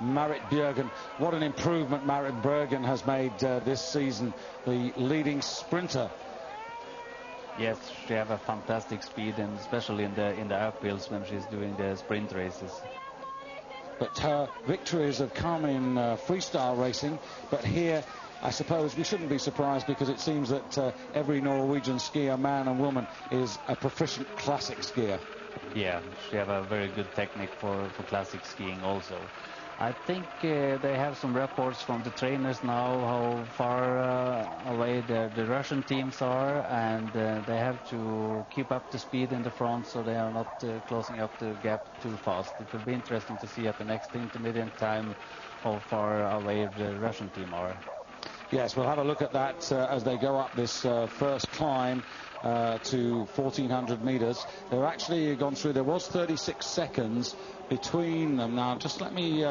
Marit Bjørgen. What an improvement Marit Bjørgen has made this season, the leading sprinter. Yes, she has a fantastic speed, and especially in the uphills when she's doing the sprint races. But her victories have come in freestyle racing, but here I suppose we shouldn't be surprised, because it seems that every Norwegian skier, man and woman, is a proficient classic skier. Yeah, she have a very good technique for classic skiing also. I think they have some reports from the trainers now how far away the Russian teams are, and they have to keep up the speed in the front so they are not closing up the gap too fast. It will be interesting to see at the next intermediate time how far away the Russian team are. Yes, we'll have a look at that as they go up this first climb to 1,400 meters. They've actually gone through, there was 36 seconds between them. Now, just let me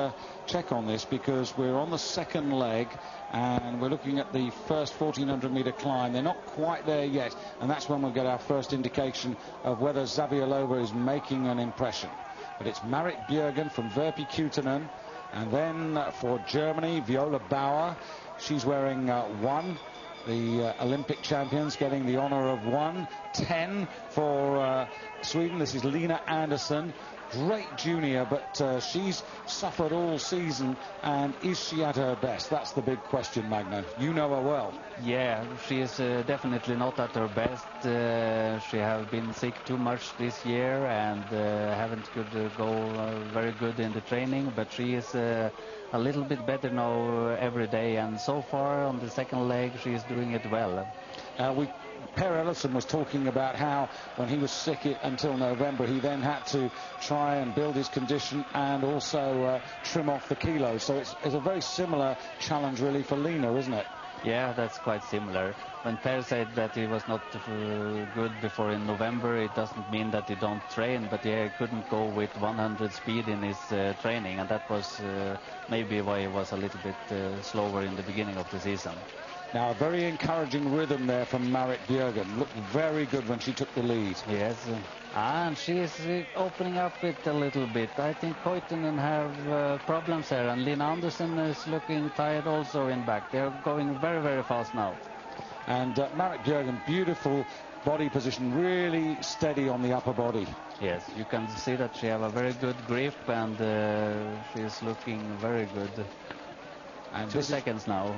check on this, because we're on the second leg and we're looking at the first 1,400 meter climb. They're not quite there yet, and that's when we'll get our first indication of whether Zavialova is making an impression. But it's Marit Bjørgen from Verpi-Kutenen, and then for Germany, Viola Bauer. She's wearing 1. The Olympic champions getting the honor of 1. 10 for Sweden. This is Lina Andersson. Great junior, but she's suffered all season, and is she at her best? That's the big question, Magno. You know her well. Yeah, she is definitely not at her best. She has been sick too much this year, and haven't could go very good in the training, but she is a little bit better now every day, and so far on the second leg she is doing it well. Per Ellison was talking about how when he was sick until November, he then had to try and build his condition and also trim off the kilos. So it's a very similar challenge really for Lina, isn't it? Yeah, that's quite similar. When Per said that he was not good before in November, it doesn't mean that he don't train, but he couldn't go with 100 speed in his training, and that was maybe why he was a little bit slower in the beginning of the season. Now, a very encouraging rhythm there from Marit Bjørgen. Looked very good when she took the lead. Yes, and she is opening up it a little bit. I think Koitunen have problems here, and Lina Andersson is looking tired also in back. They're going very, very fast now. And Marit Bjørgen, beautiful body position, really steady on the upper body. Yes, you can see that she have a very good grip, and she is looking very good. And 2 seconds now.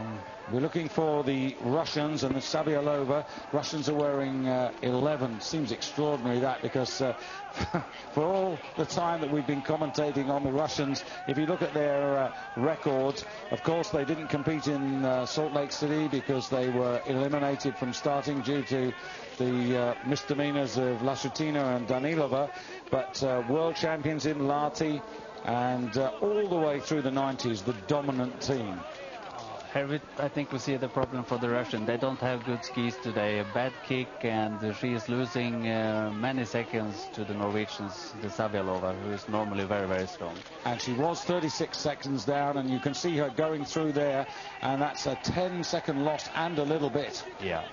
We're looking for the Russians and the Zavialova. Russians are wearing 11. Seems extraordinary that, because for all the time that we've been commentating on the Russians, if you look at their records, of course they didn't compete in Salt Lake City because they were eliminated from starting due to the misdemeanors of Lashutina and Danilova, but world champions in Lahti, and all the way through the 90s, the dominant team. I think we see the problem for the Russian. They don't have good skis today. A bad kick, and she is losing many seconds to the Norwegians, the Zavialova, who is normally very, very strong. And she was 36 seconds down, and you can see her going through there, and that's a 10-second loss and a little bit. Yeah.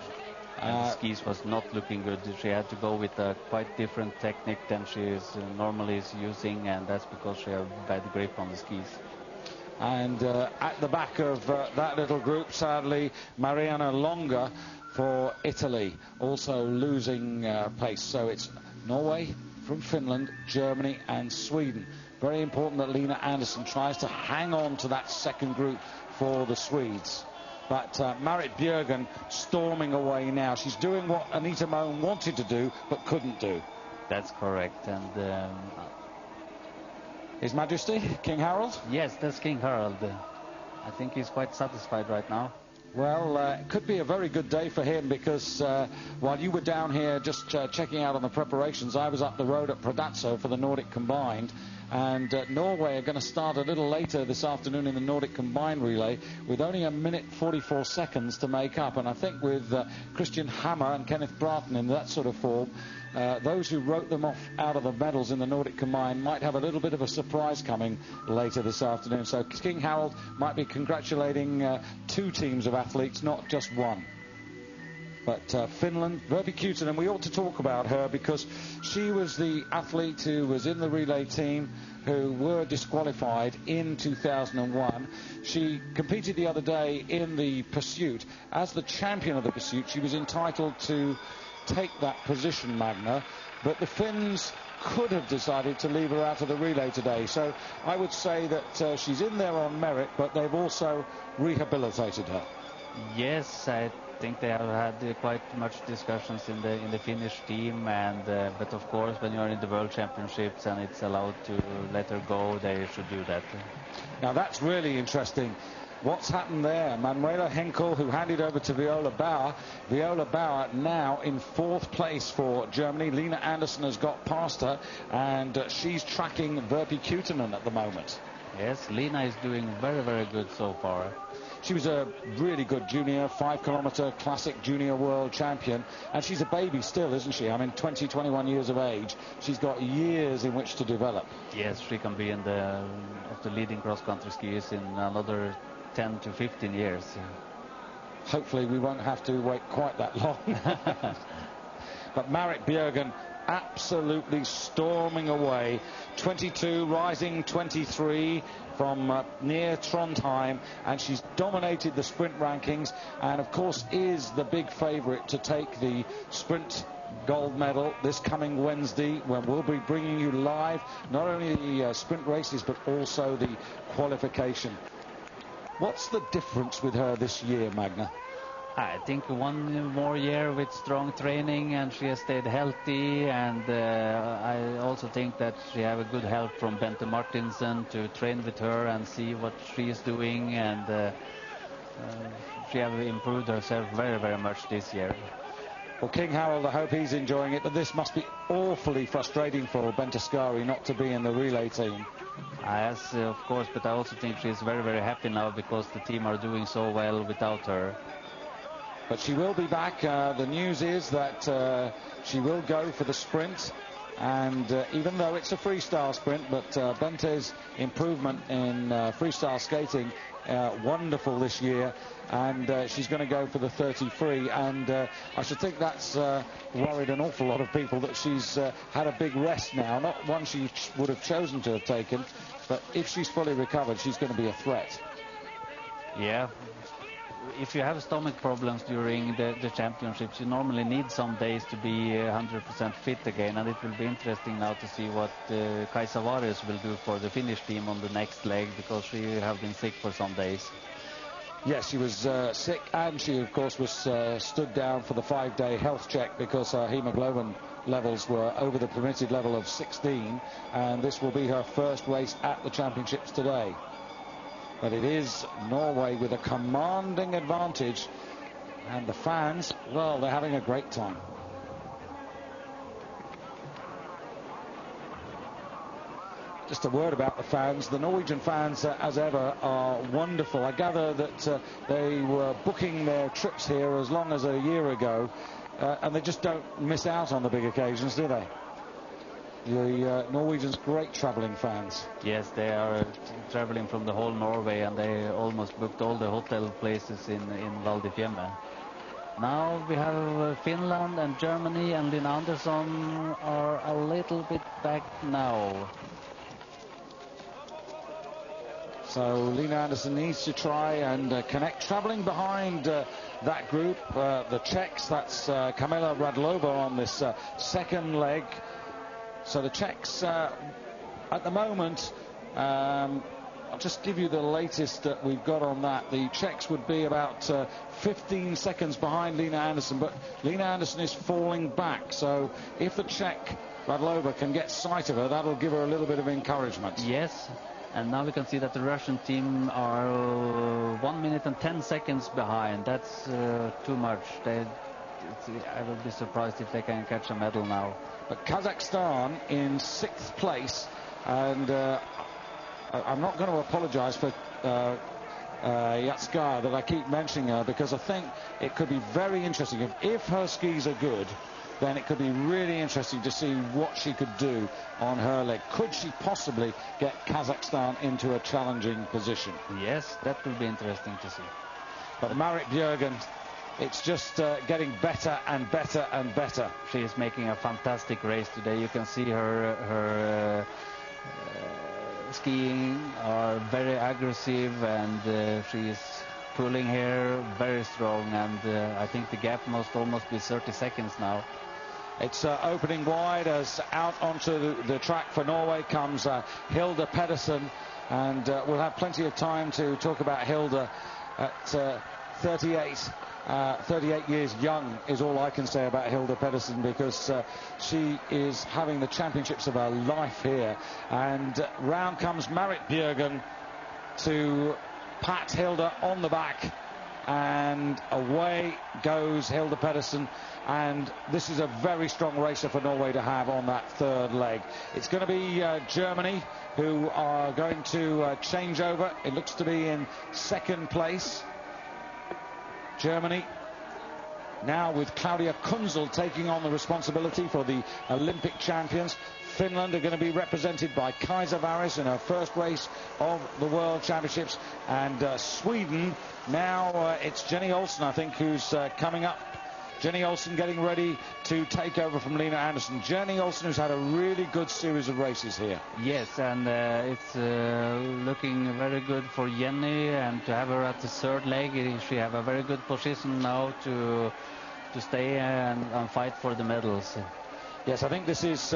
And the skis was not looking good. She had to go with a quite different technique than she is normally using, and that's because she has bad grip on the skis. And at the back of that little group, sadly, Mariana Longa for Italy, also losing pace. So it's Norway from Finland, Germany and Sweden. Very important that Lina Andersson tries to hang on to that second group for the Swedes. But Marit Bjørgen storming away now. She's doing what Anita Moen wanted to do but couldn't do. That's correct. And His Majesty, King Harold? Yes, that's King Harold. I think he's quite satisfied right now. Well, it could be a very good day for him, because while you were down here just checking out on the preparations, I was up the road at Predazzo for the Nordic Combined. And Norway are going to start a little later this afternoon in the Nordic Combined relay with only 1 minute 44 seconds to make up. And I think with Christian Hammer and Kenneth Bratton in that sort of form, those who wrote them off out of the medals in the Nordic Combined might have a little bit of a surprise coming later this afternoon. So King Harold might be congratulating 2 teams of athletes, not just one. But Finland, Verbi Kutunen, we ought to talk about her because she was the athlete who was in the relay team who were disqualified in 2001. She competed the other day in the pursuit. As the champion of the pursuit, she was entitled to take that position, Magna, but the Finns could have decided to leave her out of the relay today. So I would say that she's in there on merit, but they've also rehabilitated her. Yes, I think they have had quite much discussions in the Finnish team, and but of course when you're in the World Championships and it's allowed to let her go, they should do that. Now that's really interesting. What's happened there? Manuela Henkel, who handed over to Viola Bauer. Viola Bauer now in 4th place for Germany. Lena Andersson has got past her, and she's tracking Verbi Kutunen at the moment. Yes, Lena is doing very, very good so far. She was a really good junior 5-kilometer classic junior world champion, and she's a baby still, isn't she? I mean, 20, 21 years of age. She's got years in which to develop. Yes, she can be in the leading cross-country skiers in another 10 to 15 years. Hopefully we won't have to wait quite that long. But Marit Bjørgen absolutely storming away. 22, rising 23 from near Trondheim, and she's dominated the sprint rankings, and of course is the big favourite to take the sprint gold medal this coming Wednesday, when we'll be bringing you live not only the sprint races but also the qualification. What's the difference with her this year, Magna? I think one more year with strong training, and she has stayed healthy, and I also think that she have a good help from Bente Martinsen to train with her and see what she is doing, and she have improved herself very, very much this year. Well, King Harold, I hope he's enjoying it, but this must be awfully frustrating for Bente Skari not to be in the relay team. Yes, of course, but I also think she's very, very happy now because the team are doing so well without her. But she will be back. The news is that she will go for the sprint, and even though it's a freestyle sprint, but Bente's improvement in freestyle skating wonderful this year, and she's going to go for the 33, and I should think that's worried an awful lot of people that she's had a big rest now, not one she would have chosen to have taken, but if she's fully recovered, she's going to be a threat. Yeah. If you have stomach problems during the championships, you normally need some days to be 100% fit again, and it will be interesting now to see what Kaisa Vares will do for the Finnish team on the next leg, because she have been sick for some days. Yes, she was sick, and she of course was stood down for the 5-day health check because her hemoglobin levels were over the permitted level of 16, and this will be her first race at the championships today. But it is Norway with a commanding advantage, and the fans, well, they're having a great time. Just a word about the fans. The Norwegian fans, as ever, are wonderful. I gather that they were booking their trips here as long as a year ago, and they just don't miss out on the big occasions, do they? The Norwegians, great travelling fans. Yes, they are travelling from the whole Norway, and they almost booked all the hotel places in Val di Fiemme. Now we have Finland and Germany, and Lina Andersson are a little bit back now. So Lina Andersson needs to try and connect. Travelling behind that group, the Czechs, that's Kamila Radlova on this second leg. So the Czechs, at the moment, I'll just give you the latest that we've got on that. The Czechs would be about 15 seconds behind Lina Andersson, but Lina Andersson is falling back. So if the Czech Radlova can get sight of her, that'll give her a little bit of encouragement. Yes, and now we can see that the Russian team are 1 minute and 10 seconds behind. That's too much. I will be surprised if they can catch a medal now. But Kazakhstan in 6th place, and I'm not going to apologise for Yatskaya that I keep mentioning her, because I think it could be very interesting. If her skis are good, then it could be really interesting to see what she could do on her leg. Could she possibly get Kazakhstan into a challenging position? Yes, that will be interesting to see. But Marit Bjørgen it's just getting better and better and better. She is making a fantastic race today. You can see her skiing are very aggressive, and she is pulling here very strong, and I think the gap must almost be 30 seconds now. It's opening wide as out onto the track for Norway comes Hilde Pedersen, and we'll have plenty of time to talk about Hilde at 38 years young is all I can say about Hilde Pedersen, because she is having the championships of her life here. And round comes Marit Bjørgen to pat Hilde on the back, and away goes Hilde Pedersen. And this is a very strong racer for Norway to have on that third leg. It's going to be Germany who are going to change over. It looks to be in second place. Germany now with Claudia Kunzel taking on the responsibility for the Olympic champions. Finland are going to be represented by Kaisa Varis in her first race of the World Championships. And Sweden, now it's Jenny Olsen, I think, who's coming up. Jenny Olsen getting ready to take over from Lena Andersson. Jenny Olsen, who's had a really good series of races here. Yes, and it's looking very good for Jenny, and to have her at the third leg, she have a very good position now to stay and fight for the medals. Yes, I think this is,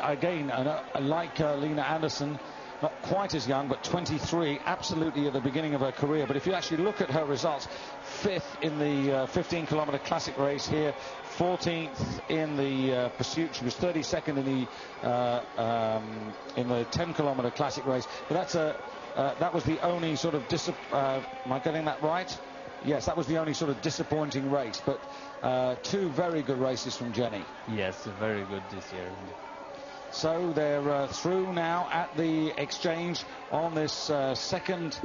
again, like Lena Andersson, not quite as young, but 23, absolutely at the beginning of her career. But if you actually look at her results, 5th in the 15-kilometer classic race here, 14th in the pursuit. She was 32nd in the 10-kilometer classic race. But that's that was the only sort of am I getting that right? Yes, that was the only sort of disappointing race. But two very good races from Jenny. Yes, very good this year. So they're through now at the exchange on this second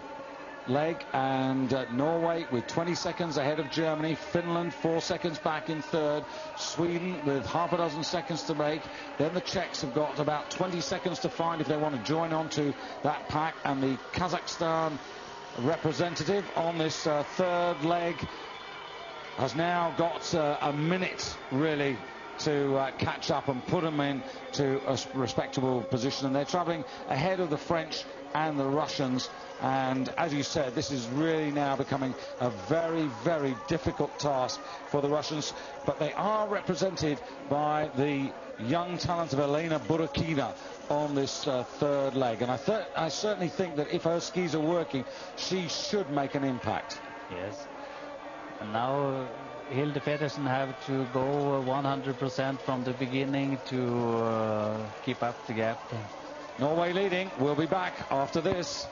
leg, and Norway with 20 seconds ahead of Germany, Finland 4 seconds back in third, Sweden with half a dozen seconds to make. Then the Czechs have got about 20 seconds to find if they want to join on to that pack, and the Kazakhstan representative on this third leg has now got a minute really to catch up and put them in to a respectable position, and they're travelling ahead of the French and the Russians. And as you said, this is really now becoming a very, very difficult task for the Russians, but they are represented by the young talent of Elena Burukina on this third leg, and I certainly think that if her skis are working, she should make an impact. Yes, and now Hilde Pedersen have to go 100% from the beginning to keep up the gap. Norway leading. We'll be back after this.